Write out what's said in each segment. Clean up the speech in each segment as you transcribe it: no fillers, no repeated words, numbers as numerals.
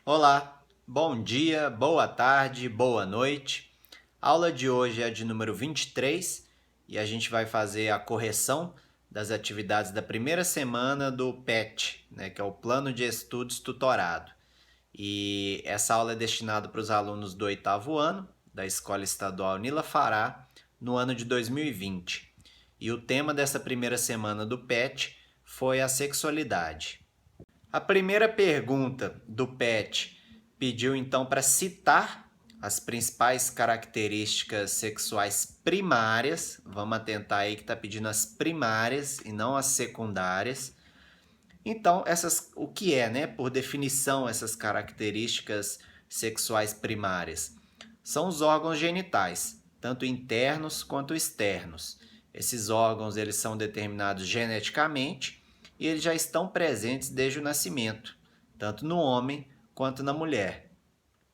Olá, bom dia, boa tarde, boa noite. A aula de hoje é de número 23 e a gente vai fazer a correção das atividades da primeira semana do PET, né, que é o Plano de Estudos Tutorado. E essa aula é destinada para os alunos do oitavo ano da Escola Estadual Nila Fará no ano de 2020. E o tema dessa primeira semana do PET foi a sexualidade. A primeira pergunta do PET pediu então para citar as principais características sexuais primárias. Vamos atentar aí que está pedindo as primárias e não as secundárias. Então, o que é, né, por definição, essas características sexuais primárias? São os órgãos genitais, tanto internos quanto externos. Esses órgãos eles são determinados geneticamente e eles já estão presentes desde o nascimento, tanto no homem quanto na mulher.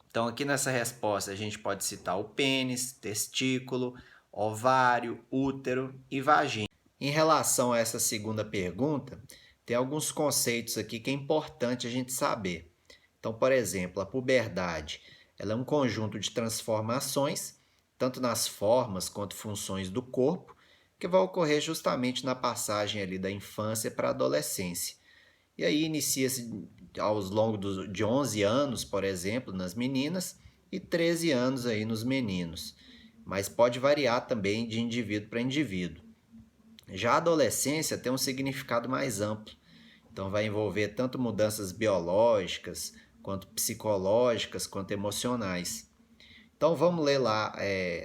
Então, aqui nessa resposta, a gente pode citar o pênis, testículo, ovário, útero e vagina. Em relação a essa segunda pergunta, tem alguns conceitos aqui que é importante a gente saber. Então, por exemplo, a puberdade, ela é um conjunto de transformações, tanto nas formas quanto funções do corpo, que vai ocorrer justamente na passagem ali da infância para a adolescência. E aí inicia-se aos longos de 11 anos, por exemplo, nas meninas e 13 anos aí nos meninos. Mas pode variar também de indivíduo para indivíduo. Já a adolescência tem um significado mais amplo. Então vai envolver tanto mudanças biológicas, quanto psicológicas, quanto emocionais. Então vamos ler lá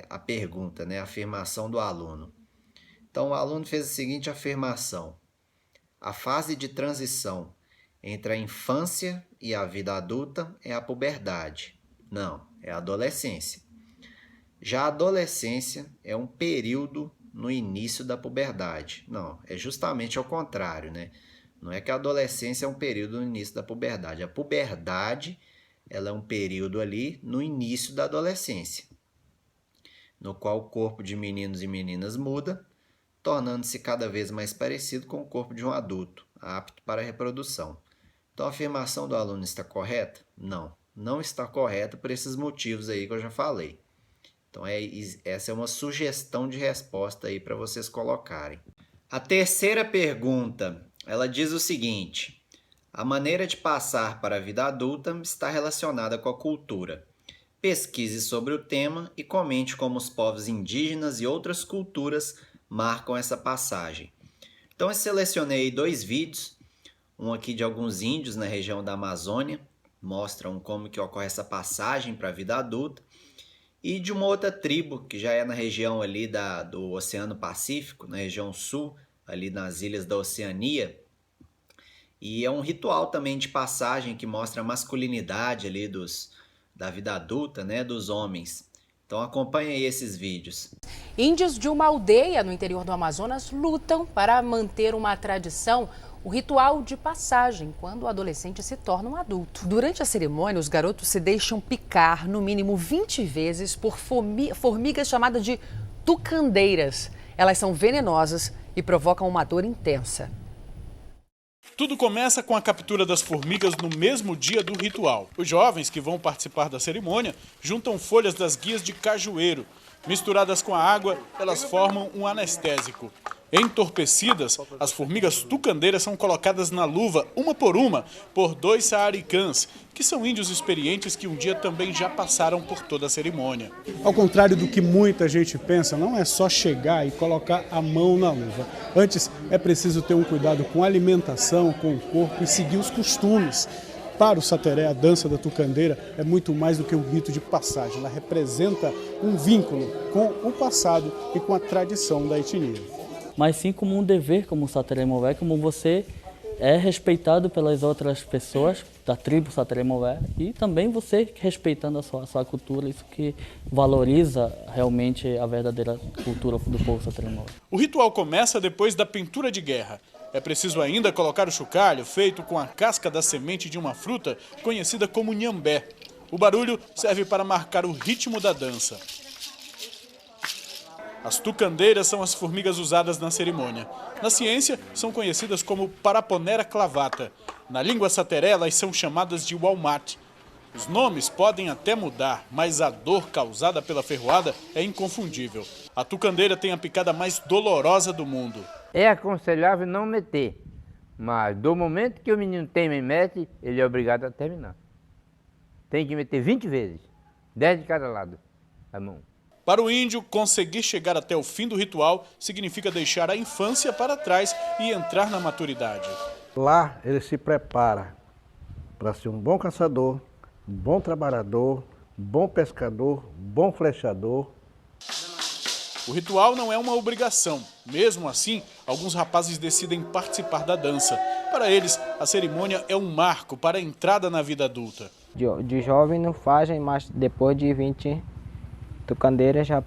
a pergunta, né? A afirmação do aluno. Então o aluno fez a seguinte afirmação: a fase de transição entre a infância e a vida adulta é a puberdade. Não, é a adolescência. Já a adolescência é um período no início da puberdade. Não, é justamente ao contrário, né? Não é que a adolescência é um período no início da puberdade. A puberdade, ela é um período ali no início da adolescência, no qual o corpo de meninos e meninas muda, tornando-se cada vez mais parecido com o corpo de um adulto, apto para a reprodução. Então a afirmação do aluno está correta? Não, não está correta por esses motivos aí que eu já falei. Então essa é uma sugestão de resposta aí para vocês colocarem. A terceira pergunta, ela diz o seguinte: a maneira de passar para a vida adulta está relacionada com a cultura. Pesquise sobre o tema e comente como os povos indígenas e outras culturas marcam essa passagem. Então eu selecionei 2 vídeos, um aqui de alguns índios na região da Amazônia, mostram como que ocorre essa passagem para a vida adulta, e de uma outra tribo que já é na região ali do Oceano Pacífico, na região sul, ali nas ilhas da Oceania. E é um ritual também de passagem que mostra a masculinidade ali da vida adulta, né, dos homens. Então acompanhe aí esses vídeos. Índios de uma aldeia no interior do Amazonas lutam para manter uma tradição, o ritual de passagem, quando o adolescente se torna um adulto. Durante a cerimônia, os garotos se deixam picar no mínimo 20 vezes por formigas chamadas de tucandeiras. Elas são venenosas e provocam uma dor intensa. Tudo começa com a captura das formigas no mesmo dia do ritual. Os jovens que vão participar da cerimônia juntam folhas das guias de cajueiro. Misturadas com a água, elas formam um anestésico. Entorpecidas, as formigas tucandeiras são colocadas na luva, uma por 2 saaricãs, que são índios experientes que um dia também já passaram por toda a cerimônia. Ao contrário do que muita gente pensa, não é só chegar e colocar a mão na luva. Antes, é preciso ter um cuidado com a alimentação, com o corpo e seguir os costumes. Para o Sateré, a dança da tucandeira é muito mais do que um rito de passagem. Ela representa um vínculo com o passado e com a tradição da etnia. Mas sim como um dever, como o Sateré Mové, como você é respeitado pelas outras pessoas da tribo Sateré Mové e também você respeitando a sua cultura, isso que valoriza realmente a verdadeira cultura do povo Sateré Mové. O ritual começa depois da pintura de guerra. É preciso ainda colocar o chocalho feito com a casca da semente de uma fruta conhecida como nhambé. O barulho serve para marcar o ritmo da dança. As tucandeiras são as formigas usadas na cerimônia. Na ciência, são conhecidas como Paraponera clavata. Na língua sateré, elas são chamadas de walmat. Os nomes podem até mudar, mas a dor causada pela ferroada é inconfundível. A tucandeira tem a picada mais dolorosa do mundo. É aconselhável não meter, mas do momento que o menino tem e mete, ele é obrigado a terminar. Tem que meter 20 vezes, 10 de cada lado da mão. Para o índio, conseguir chegar até o fim do ritual significa deixar a infância para trás e entrar na maturidade. Lá ele se prepara para ser um bom caçador, um bom trabalhador, um bom pescador, um bom flechador. O ritual não é uma obrigação. Mesmo assim, alguns rapazes decidem participar da dança. Para eles, a cerimônia é um marco para a entrada na vida adulta. De jovem não fazem, mas depois de 20 tucandeiras já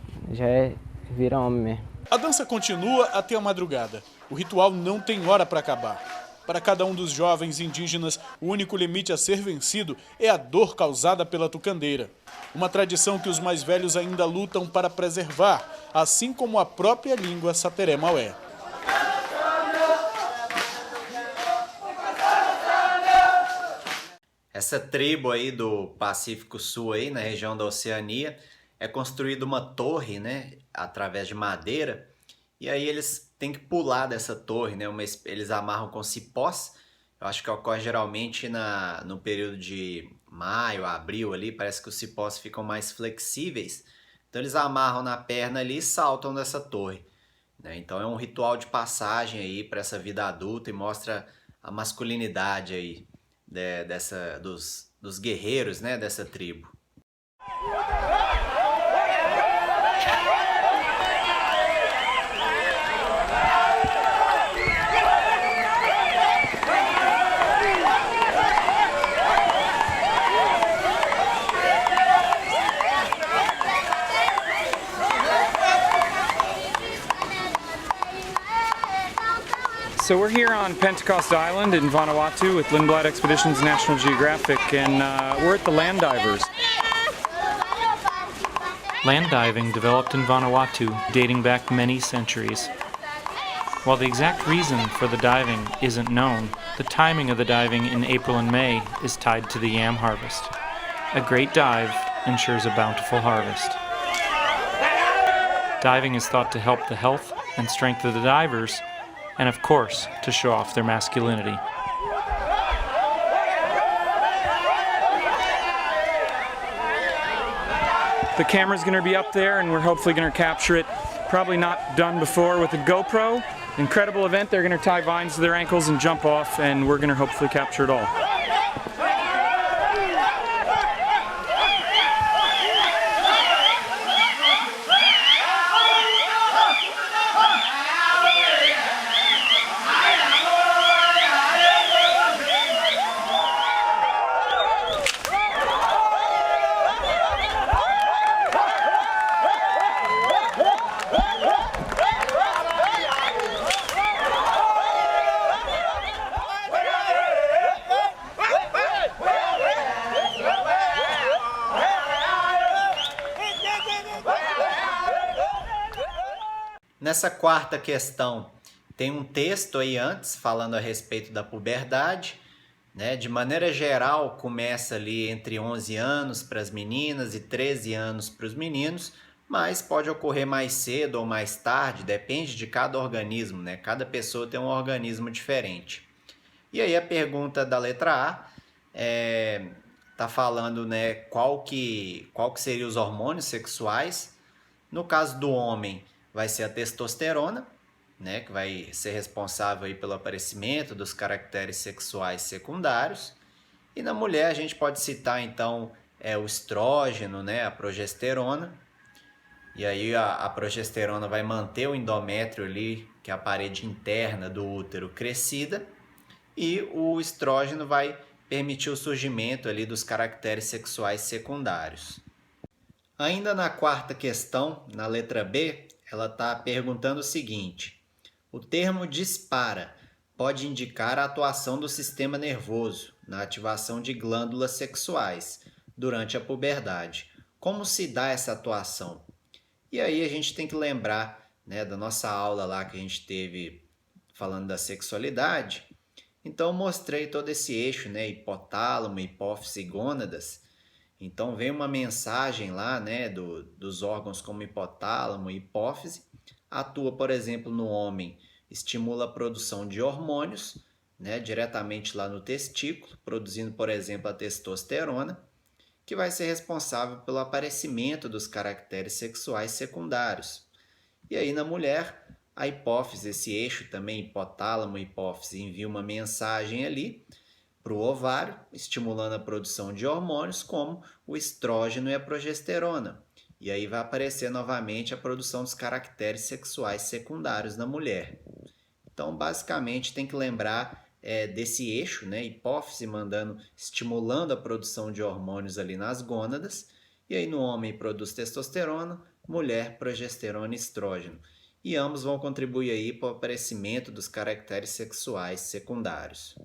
vira homem mesmo. A dança continua até a madrugada. O ritual não tem hora para acabar. Para cada um dos jovens indígenas, o único limite a ser vencido é a dor causada pela tucandeira. Uma tradição que os mais velhos ainda lutam para preservar, assim como a própria língua sateré-maué. Essa tribo aí do Pacífico Sul, aí, na região da Oceania, é construída uma torre, né, através de madeira, e aí eles têm que pular dessa torre, né, eles amarram com cipós. Eu acho que ocorre geralmente no período de maio, abril ali, parece que os cipós ficam mais flexíveis, então eles amarram na perna ali e saltam dessa torre, né? Então é um ritual de passagem aí para essa vida adulta e mostra a masculinidade aí dos guerreiros, né, dessa tribo. So we're here on Pentecost Island in Vanuatu with Lindblad Expeditions National Geographic, and we're at the Land Divers. Land diving developed in Vanuatu, dating back many centuries. While the exact reason for the diving isn't known, the timing of the diving in April and May is tied to the yam harvest. A great dive ensures a bountiful harvest. Diving is thought to help the health and strength of the divers, and of course, to show off their masculinity. The camera's going to be up there, and we're hopefully going to capture it. Probably not done before with a GoPro. Incredible event. They're going to tie vines to their ankles and jump off, and we're going to hopefully capture it all. Nessa quarta questão, tem um texto aí antes falando a respeito da puberdade, né? De maneira geral, começa ali entre 11 anos para as meninas e 13 anos para os meninos, mas pode ocorrer mais cedo ou mais tarde, depende de cada organismo, né? Cada pessoa tem um organismo diferente. E aí a pergunta da letra A tá falando, né, qual que seriam os hormônios sexuais. No caso do homem, vai ser a testosterona, né, que vai ser responsável aí pelo aparecimento dos caracteres sexuais secundários. E na mulher a gente pode citar então o estrógeno, né, a progesterona. E aí a progesterona vai manter o endométrio ali, que é a parede interna do útero, crescida. E o estrógeno vai permitir o surgimento ali dos caracteres sexuais secundários. Ainda na quarta questão, na letra B, ela está perguntando o seguinte: o termo dispara pode indicar a atuação do sistema nervoso na ativação de glândulas sexuais durante a puberdade. Como se dá essa atuação? E aí a gente tem que lembrar, né, da nossa aula lá que a gente teve falando da sexualidade. Então mostrei todo esse eixo, né, hipotálamo, hipófise e gônadas, Então vem uma mensagem lá, né, dos órgãos como hipotálamo e hipófise, atua, por exemplo, no homem, estimula a produção de hormônios, né, diretamente lá no testículo, produzindo, por exemplo, a testosterona, que vai ser responsável pelo aparecimento dos caracteres sexuais secundários. E aí na mulher, a hipófise, esse eixo também, hipotálamo e hipófise, envia uma mensagem ali para o ovário, estimulando a produção de hormônios como o estrógeno e a progesterona. E aí vai aparecer novamente a produção dos caracteres sexuais secundários na mulher. Então, basicamente, tem que lembrar desse eixo, né, hipófise estimulando a produção de hormônios ali nas gônadas, e aí no homem produz testosterona, mulher progesterona e estrógeno. E ambos vão contribuir aí para o aparecimento dos caracteres sexuais secundários.